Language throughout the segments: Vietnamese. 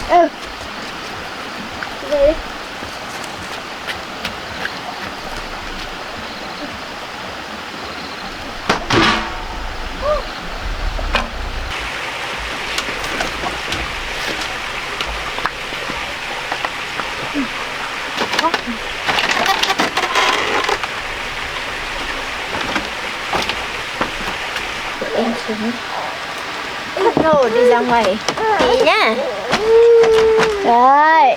Ừ. Về đi. Em xuống. Rồi đi ra ngoài đi nhá. Rồi.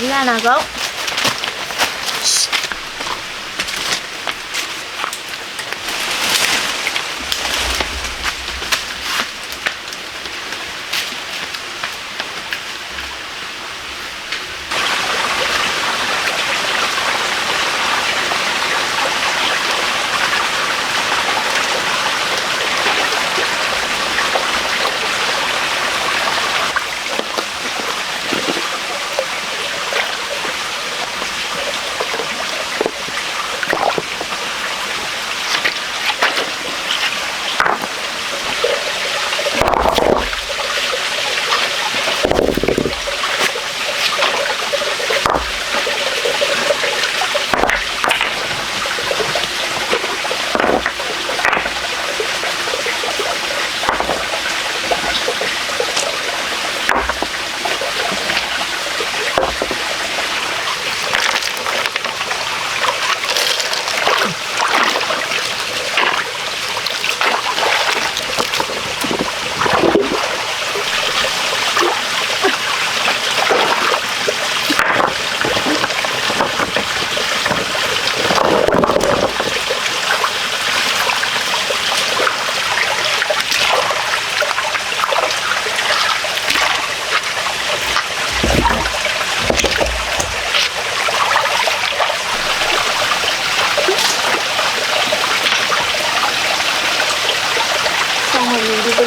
Đi ra nào cậu.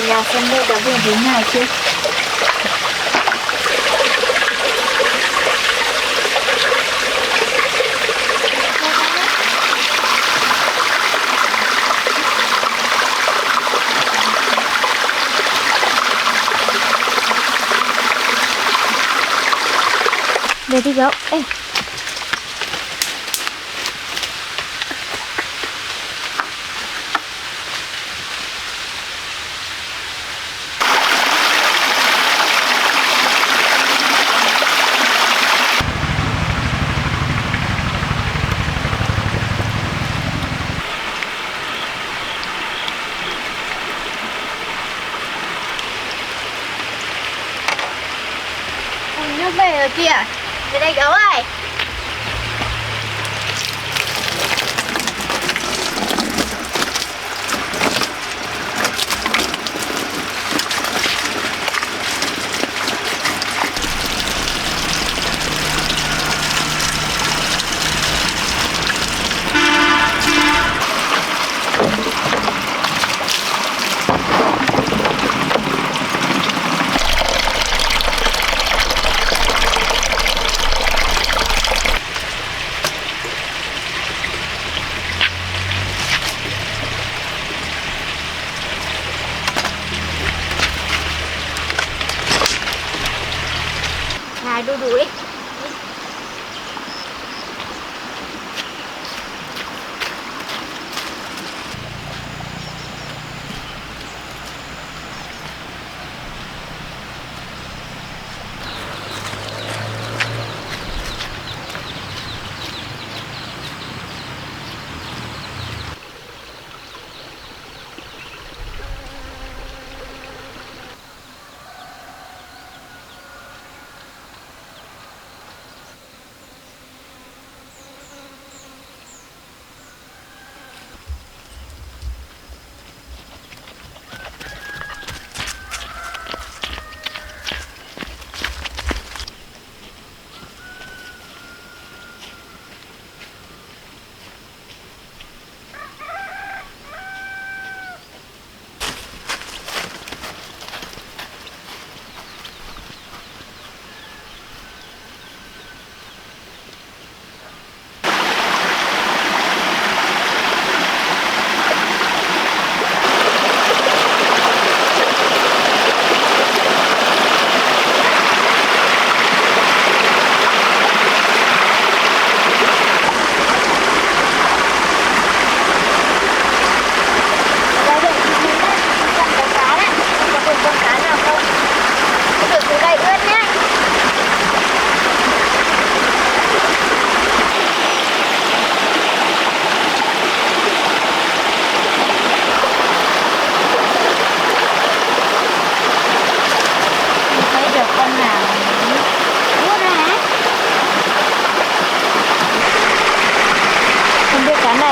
Nhà xem đây đã vừa thế nào chưa? Về đi gấu. Ê. Nước về rồi kìa. Về đây gấu ơi. hái đu đủ đi.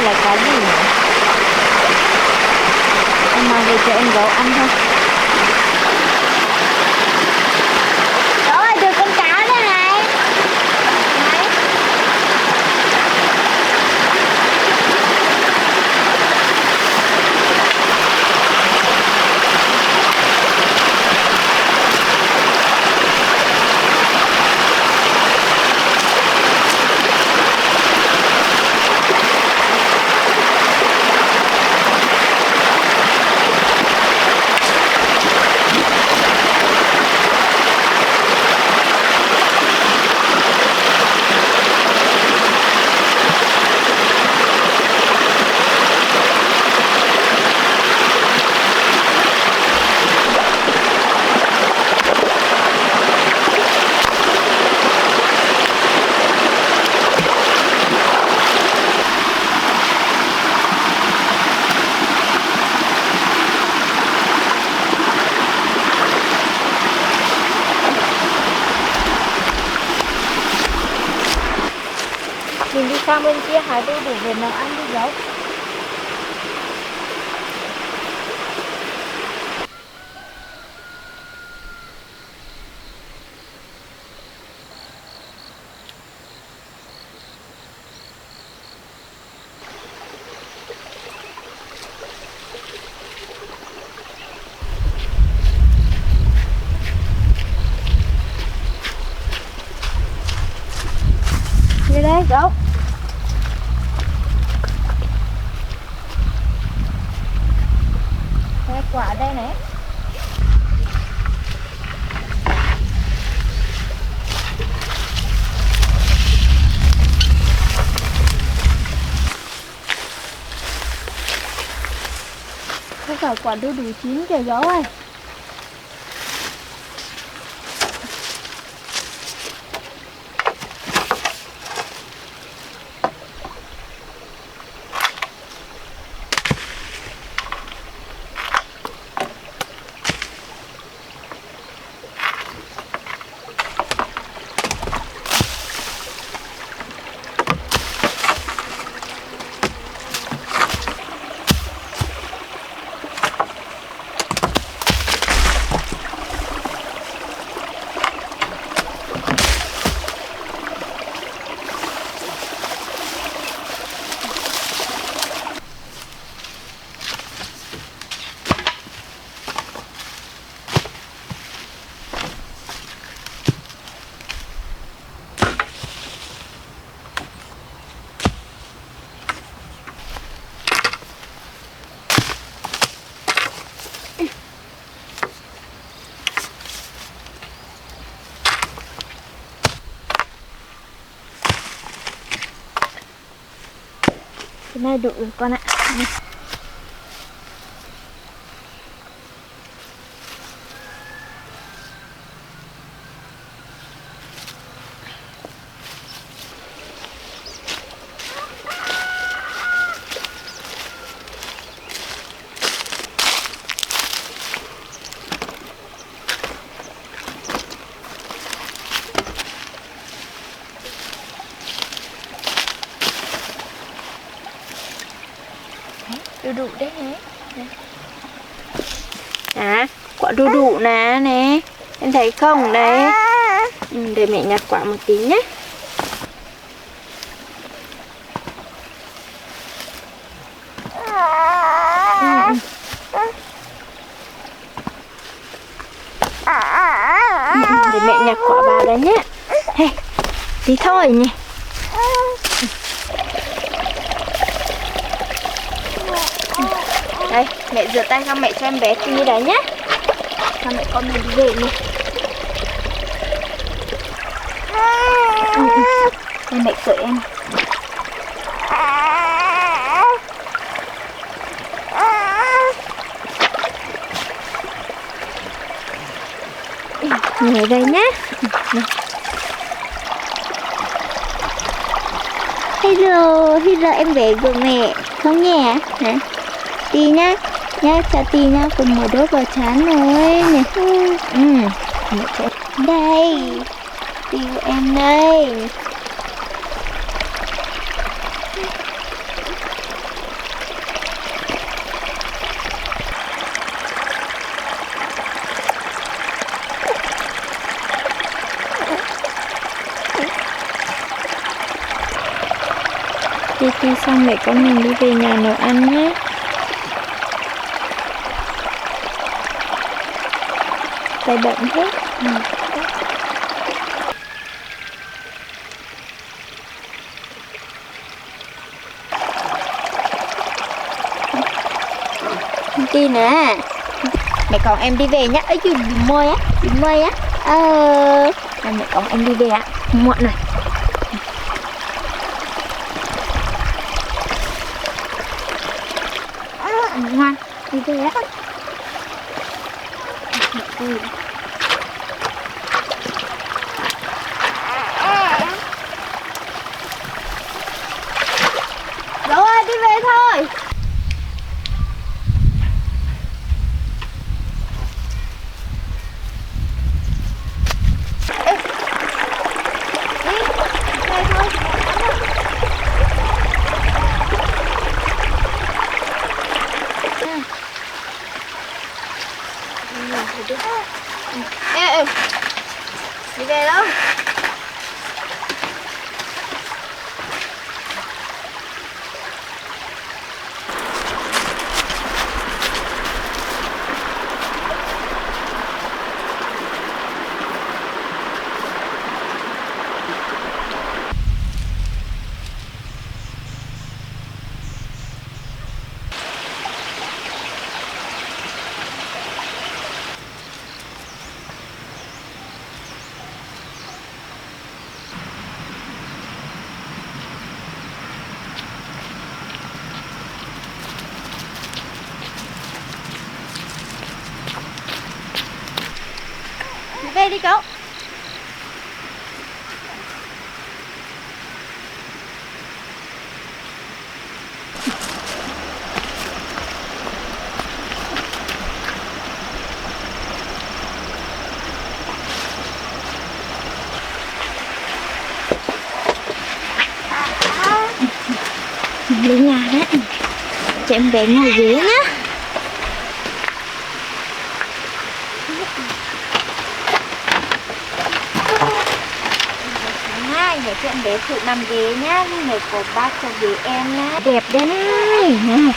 Là cá gì nhỉ? Em mang về cho em gấu ăn thôi. Rồi, được con cá đây này. Đấy. Mình đi sang bên kia hái đu đủ về nấu ăn đi gấu. Đi đây gấu. Quả đây này. Có phải quả đu đủ chín kìa gấu ơi. Cái này đủ rồi con ạ. Đu đủ đấy hả? À, quả đu đủ nè, em thấy không đấy. Để mẹ nhặt quả một tí nhé. Để mẹ nhặt quả vào đấy nhé. Hey, tí thôi nhỉ. Đây, mẹ rửa tay xong mẹ cho em bé tí đấy nhé. Xong mẹ con mình đi về nhé. Đây mẹ sợi em. Nhảy đây nhé. Hello, hello em bé của mẹ. Không nhẹ hả? Tí nhá, nhá cho tí nhá, cùng một đốt vào trán rồi nè. Đây, tí của em đây. Đi xong mẹ con mình đi về nhà nấu ăn nhé. Tay bận hết. Đi nè. Mẹ con em đi về nhá. Ấy dù bị môi á. Mẹ con em đi về ạ. Muộn rồi. Ngoan, đi về á. Rồi, đi về thôi. Ê, đi, về thôi. Ê, đi về đâu? Về đi cậu. Lên nhà đấy. Cho em bé ngồi ghế nhá. Để cho em bé thử nằm ghế nhá. Này có bác cho ghế em nhá. Đẹp đấy này.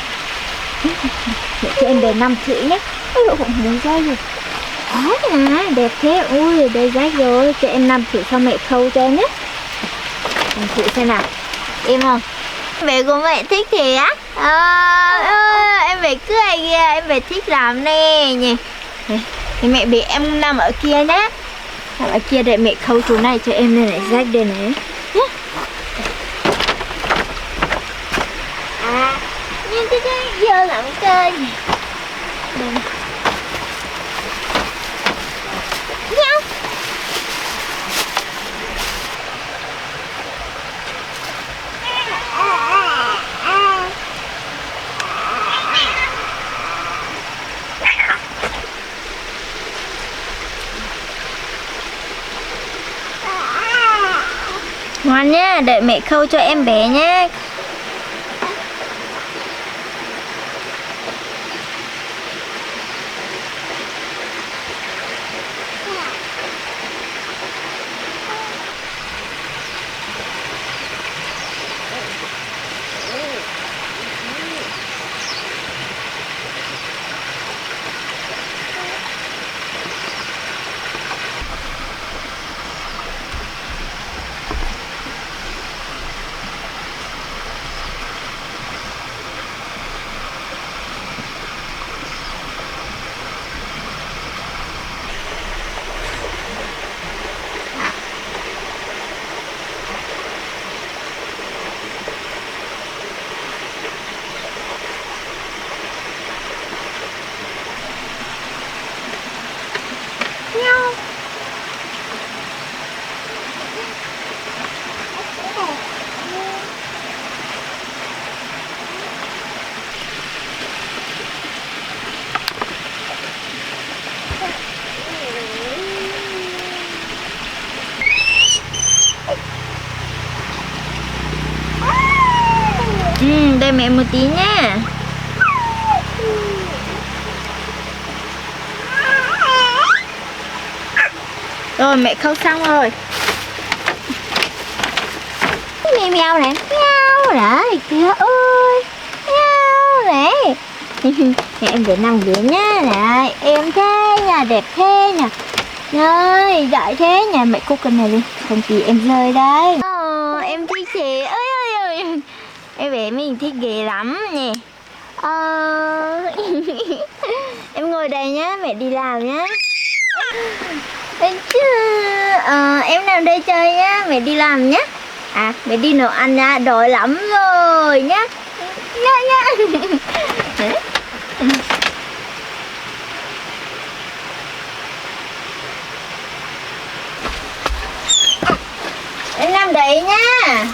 Để cho em bé nằm thử nhé. Ôi dồi, muốn ra rồi. Đó nè, đẹp thế. Ui, đây rách rồi. Cho em nằm thử cho mẹ khâu cho em nhé. Em thử xem nào. Em không? Bé của mẹ thích thế á? Em bé cười kìa. Em bé thích lắm nè nhỉ. Thì mẹ bé em nằm ở kia nhé. Nằm ở kia để mẹ khâu chỗ này cho em nên lại rách đây này nhé. vô lắm chơi. Nhau. Ngoan nhá, đợi mẹ khâu cho em bé nhé. Đây mẹ một tí nha. Rồi mẹ khâu xong rồi. Mèo mèo này, mèo này, kìa ơi, mèo này. Mẹ em để nằm ghế nhá, này em thế nha, đẹp thế nha. Rồi, giỏi thế nha, mẹ cúc cái này đi, không thì em rơi đấy. Em thích chị, ơi ơi ơi. Em bé mình thích ghế lắm nè. Em ngồi đây nhá, mẹ đi làm nhá. Em nằm đây chơi nhá, mẹ đi làm nhá. À, mẹ đi nấu ăn nhá, đói lắm rồi nhá. Nhá nhá. Em nằm đấy nhá.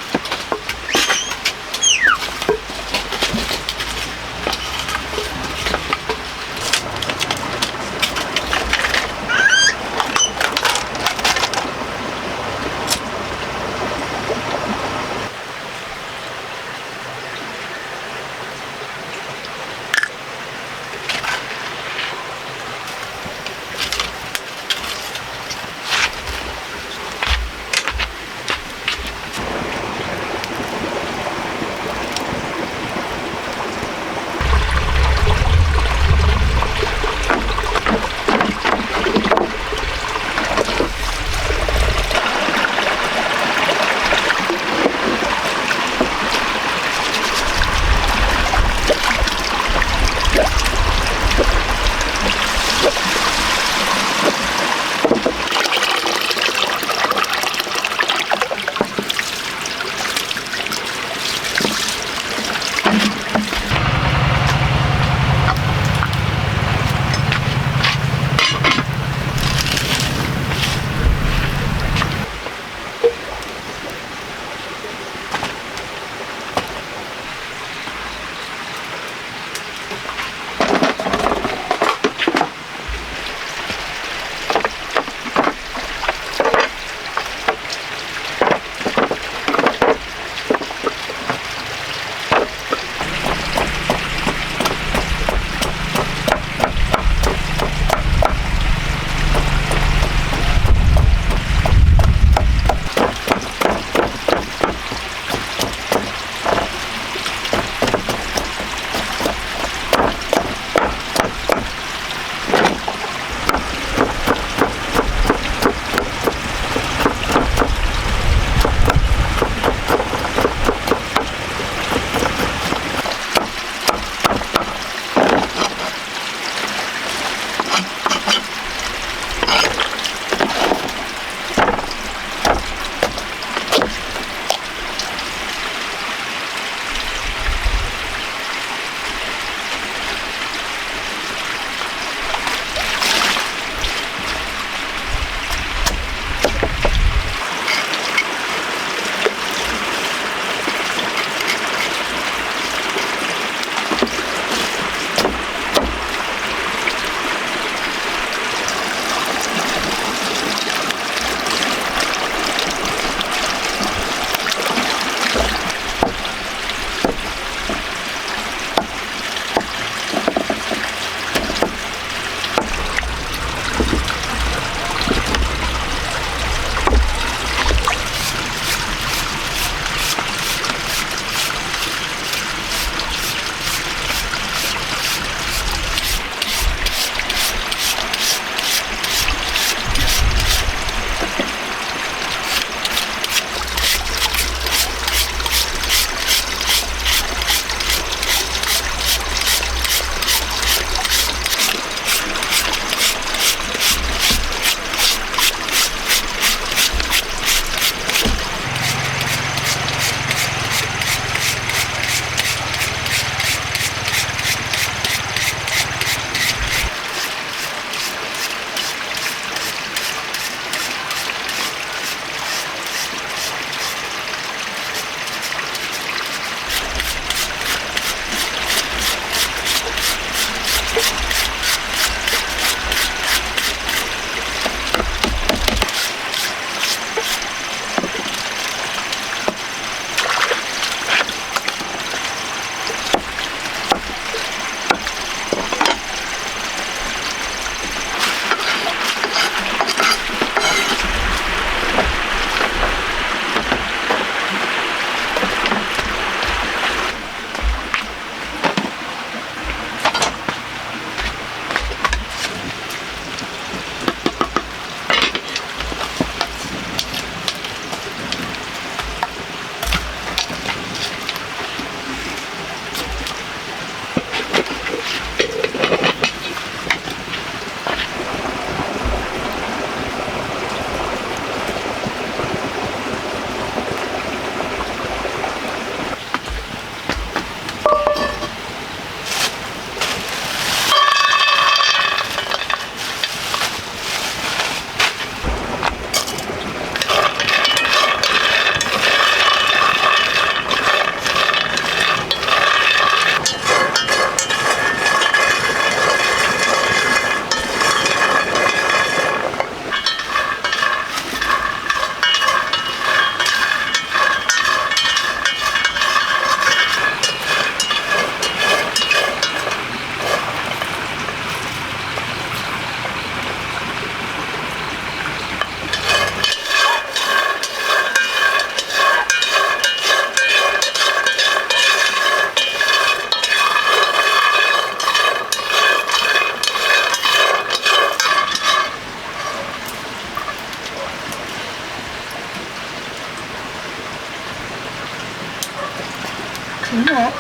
Đúng rồi.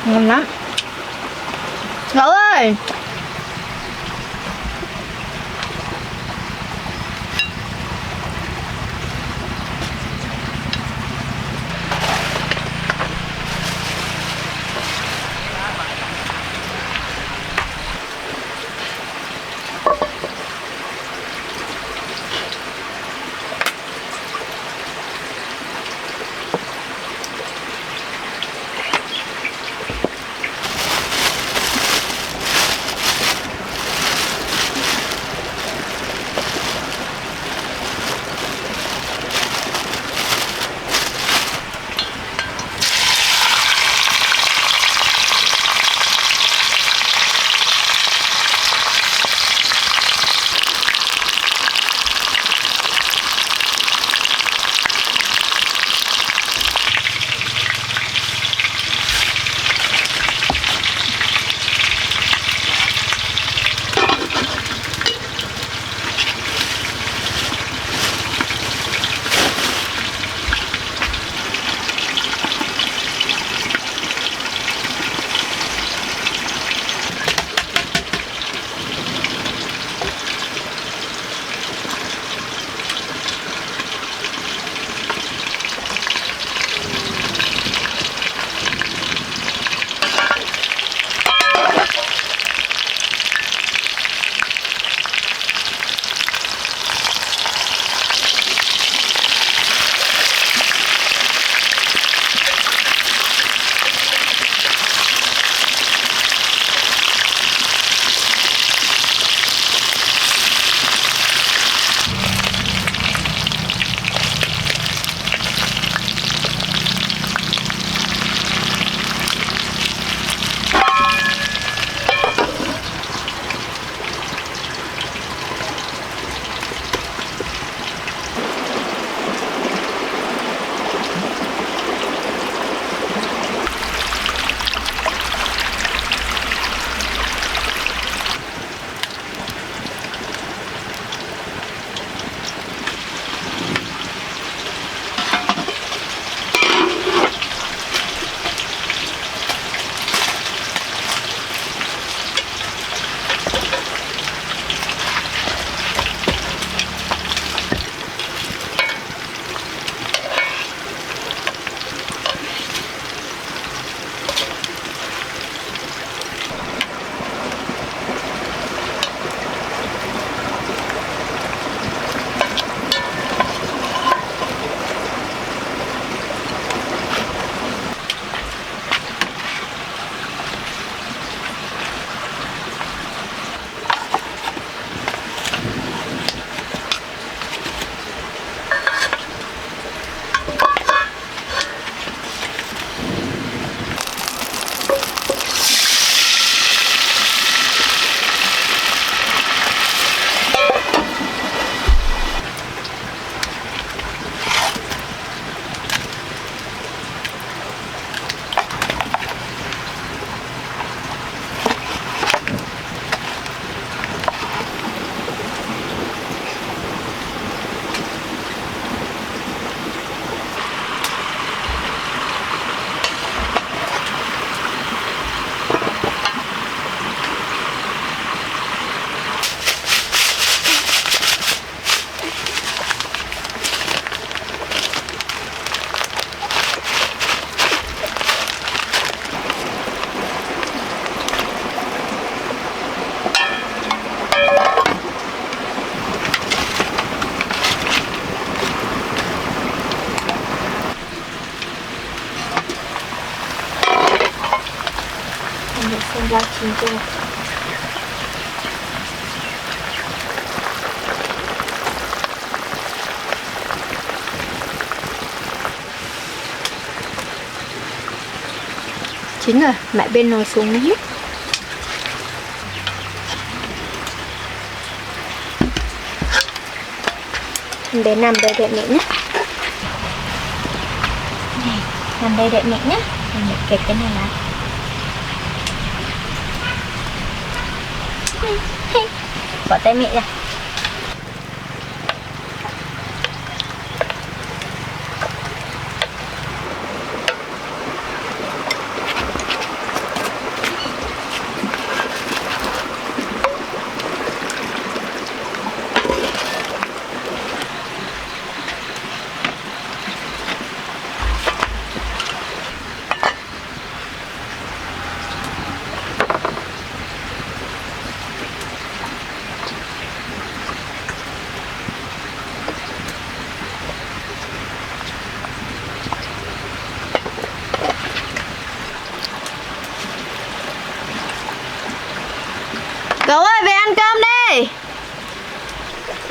ngon lắm. Gấu ơi. Xem rau chín chưa. Chín rồi, mẹ bên nồi xuống hết. Bé nằm đây đợi mẹ nhé. Này, nằm đây đợi mẹ nhé. Mẹ kẹp cái này lại. Bỏ tay mẹ ra.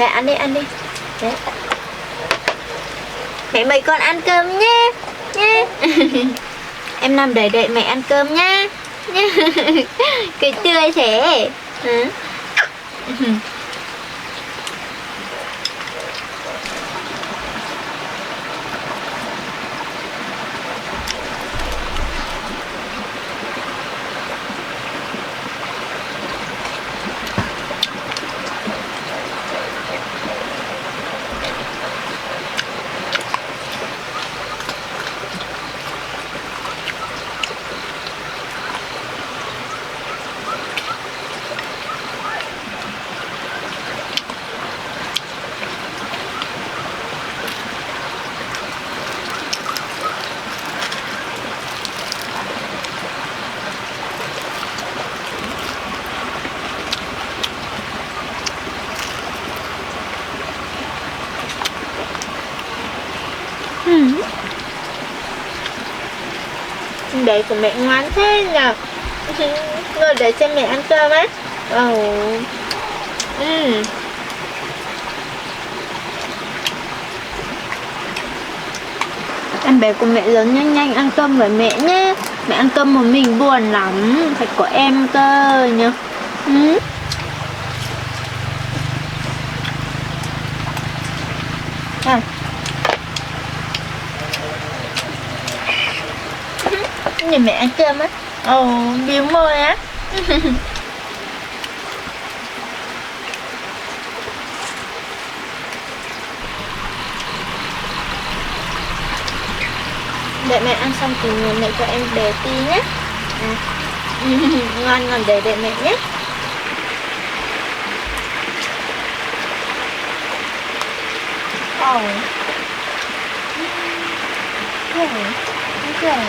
Thế ăn đi. Đấy. Mẹ mời con ăn cơm nhé. Nhé. Em nằm đấy đợi mẹ ăn cơm nhá. Nhá. Cười tươi thế. Ừ. Đấy của mẹ ngoan thế nhờ. Ngồi để xem mẹ ăn cơm á. Em bé của mẹ lớn nhanh nhanh ăn cơm với mẹ nhé. Mẹ ăn cơm một mình buồn lắm. Phải có em cơ nhờ. Nhìn mẹ ăn cơm á. Biếu môi á. Đợi mẹ ăn xong thì mẹ cho em bé tí nhé. Ngon ngon để mẹ nhé. Okay.